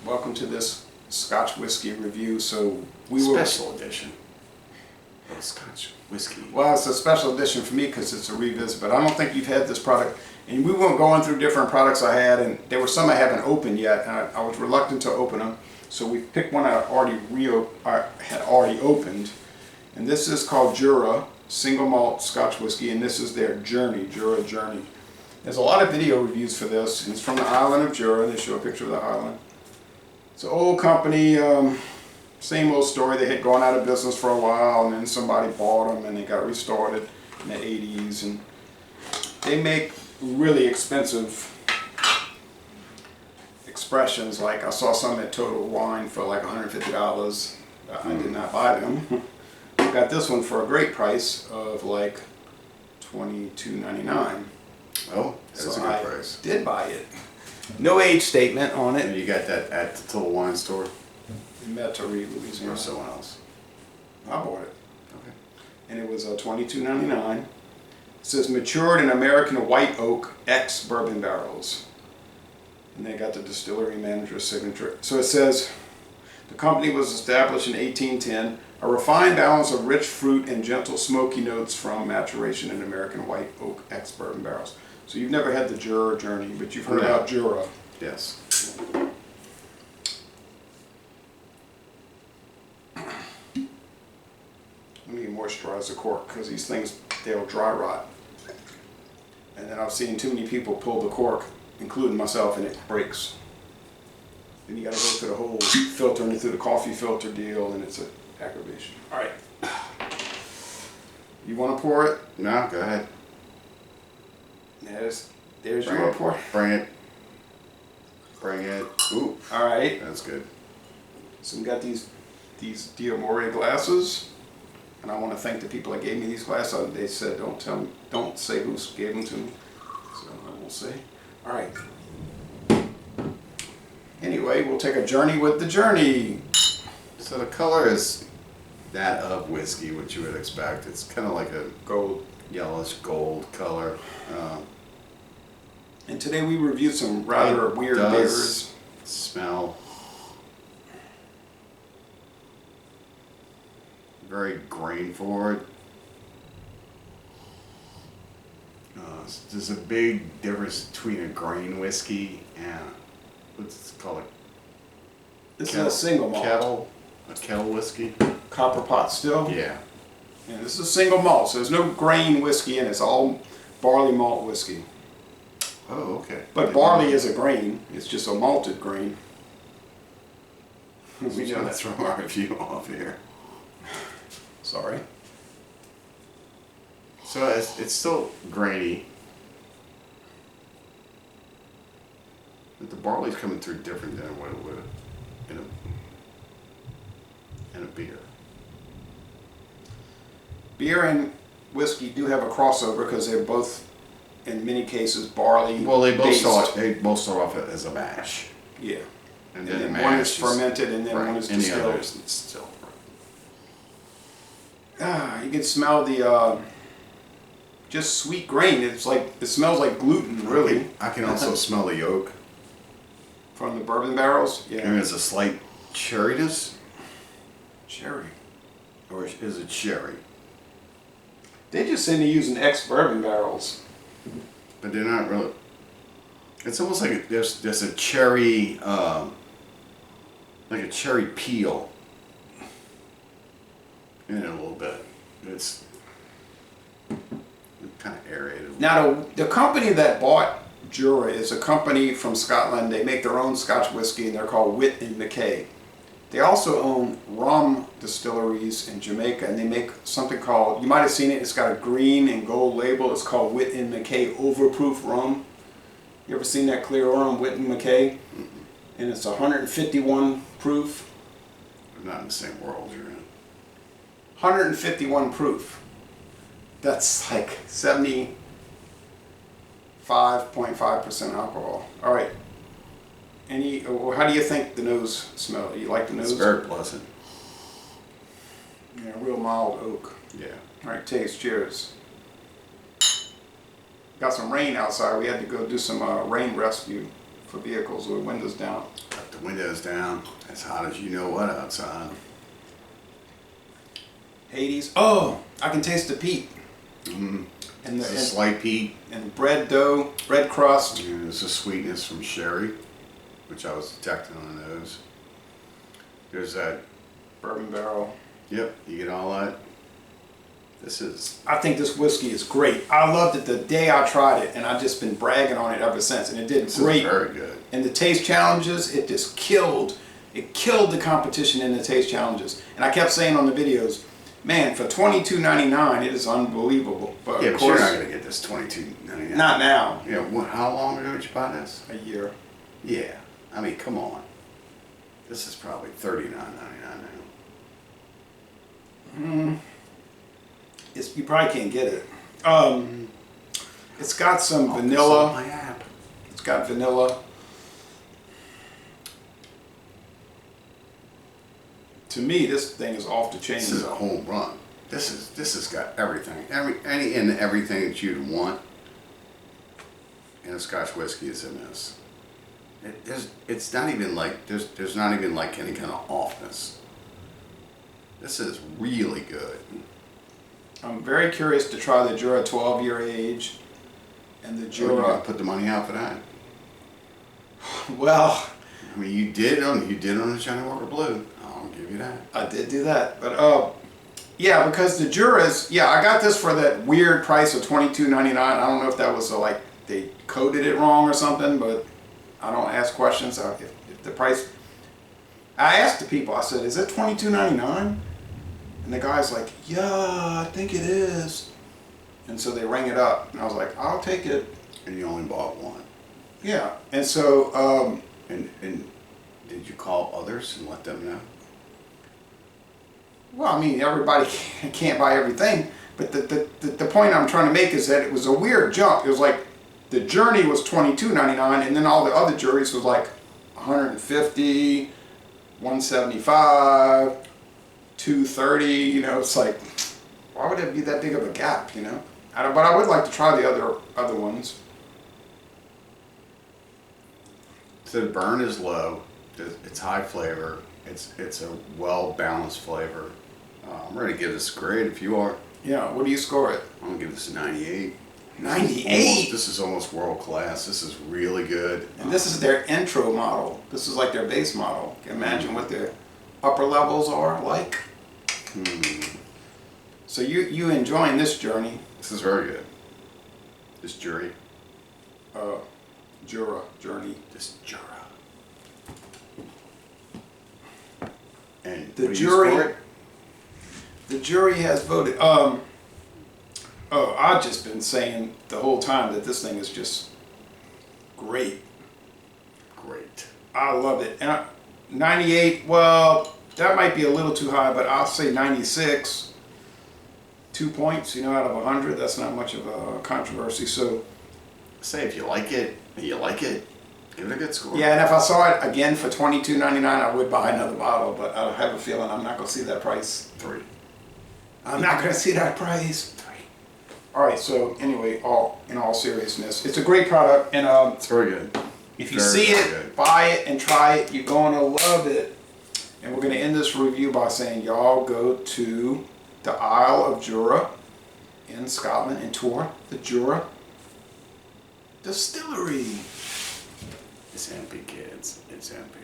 welcome to this Scotch whiskey review. So Special edition of Scotch whiskey. Well, it's a special edition for me because it's a revisit, but I don't think you've had this product. And we were going through different products I had, and there were some I haven't opened yet, and I was reluctant to open them. So we picked one I had already opened, and this is called Jura Single Malt Scotch Whiskey, and this is their Journey, Jura Journey. There's a lot of video reviews for this, and it's from the island of Jura. They show a picture of the island. It's an old company, same old story. They had gone out of business for a while, and then somebody bought them, and they got restarted in the 80s, and they make really expensive expressions. Like I saw some at Total Wine for like $150. I did not buy them. I got this one for a great price of like $22.99. Oh, that's so a good I price. did buy it. No age statement on And it. you got that at the Total Wine store In Metairie, Louisiana. or someone else? I bought it. Okay. And it was $22.99. It says matured in American white oak X bourbon barrels. And they got the distillery manager's signature. So it says the company was established in 1810. A refined balance of rich fruit and gentle smoky notes from maturation in American white oak X bourbon barrels. So you've never had the Jura Journey, but you've heard about Jura. Yes. Let me moisturize the cork because these things, they'll dry rot. And then I've seen too many people pull the cork, including myself, and it breaks. Then you gotta go through the whole filtering through the coffee filter deal, and it's an aggravation. All right. You want to pour it? No, go ahead. There's your pour. Bring it. Bring it. Ooh. All right. That's good. So we got these Diamore glasses, and I want to thank the people that gave me these glasses. They said don't say who gave them to me, so I won't say. All right. Anyway, we'll take a journey with the journey. So the color is that of whiskey, which you would expect. It's kind of like a Gold. yellowish gold color. And today we reviewed some rather weird beers. Smell very grain forward. There's a big difference between a grain whiskey and what's it called? This is a single malt. A kettle whiskey. Copper pot still. Yeah. Yeah, this is a single malt, so there's no grain whiskey in it. It's all barley malt whiskey. Oh, okay. But barley is a grain. It's just a malted grain. We know that's from our review off here. Sorry. So it's still grainy. But the barley's coming through different than what it would in a beer. Beer and whiskey do have a crossover because they're both, in many cases, barley. Well, they both based. start off as a mash. Yeah. And then the one is mash fermented and then right, one is and distilled. the other is distilled. You can smell the just sweet grain. It's like it smells like gluten, really. I can also smell the oak. From the bourbon barrels. Yeah. And there's a slight cherryness, Cherry. or is it sherry? They just seem to use an ex-bourbon barrels. But they're not really. It's almost like there's a cherry, like a cherry peel in it a little bit. It's kind of aerated. Now, the company that bought Jura is a company from Scotland. They make their own Scotch whiskey, and they're called Whyte Mackay. They also own rum distilleries in Jamaica, and they make something called, you might have seen it, it's got a green and gold label. It's called Whyte Mackay Overproof Rum. You ever seen that clear rum, Whyte Mackay? And it's 151 proof. We're not in the same world you're in. 151 proof. That's like 75.5% alcohol. All right. How do you think the nose smell? You like the nose? It's very pleasant. Yeah, real mild oak. Yeah. All right, taste. Cheers. Got some rain outside. We had to go do some rain rescue for vehicles with windows down. Got the windows down. It's hot as you know what outside. Hades. Oh, I can taste the peat. Mm-hmm. And It's a slight peat. and bread dough, bread crust. And there's a sweetness from sherry, which I was detecting on the nose. There's that. Bourbon barrel. Yep, you get all that. I think this whiskey is great. I loved it the day I tried it, and I've just been bragging on it ever since. And it did great. Is very good. In the taste challenges, it just killed. It killed the competition in the taste challenges. And I kept saying on the videos, man, for $22.99, it is unbelievable. But Yeah, of but course, you're not gonna get this $22.99. not now. Yeah, how long ago did you buy this? A year. Yeah, I mean, come on. This is probably $39.99 now. You probably can't get it. It's got some Consult vanilla. my app. It's got vanilla. To me, this thing is off the chain. This is a home run. This has got everything, everything that you'd want in a Scotch whiskey is in this. It's not even like there's not even like any kind of offness. This is really good. I'm very curious to try the Jura 12-year age and the You're gonna Jura. put the money out for that. Well, I mean, you did on the Johnny Walker Blue. I'll give you that. I did do that, but yeah, because the Juras, yeah, I got this for that weird price of $22.99. I don't know if that was like they coded it wrong or something, but I don't ask questions. If the price, I asked the people. I said, "Is it $22.99?" And the guy's like, "Yeah, I think it is." And so they rang it up, and I was like, "I'll take it." And you only bought one. Yeah, and so And did you call others and let them know? well, I mean, everybody can't buy everything, but the point I'm trying to make is that it was a weird jump. It was like the Journey was $22.99, and then all the other juries was like $150, $175, $230. You know, it's like, why would it be that big of a gap? You know, but I would like to try the other ones. So the burn is low. It's high flavor. It's a well balanced flavor. I'm ready to give this a grade if you are. Yeah, what do you score it? I'm gonna give this a 98. 98. This is almost world class. This is really good. And this is their intro model. This is like their base model. Can you imagine what their upper levels are like? So you enjoying this journey? This is very good. This jury. Jura Journey. This Jura. And The what do you jury. score it? The jury has voted. I've just been saying the whole time that this thing is just great. Great. I love it. And 98. Well, that might be a little too high, but I'll say 96. 2 points, you know, out of 100. That's not much of a controversy. So. Say if you like it, give it a good score. Yeah, and if I saw it again for $22.99, I would buy another bottle, but I have a feeling I'm not going to see that price. 3. I'm not going to see that price. 3. All right, so anyway, in all seriousness, it's a great product, and It's very good. if you Very, see very it, good. buy it and try it. You're going to love it. And we're going to end this review by saying y'all go to the Isle of Jura in Scotland and tour the Jura Distillery. It's MP, kids. It's MP.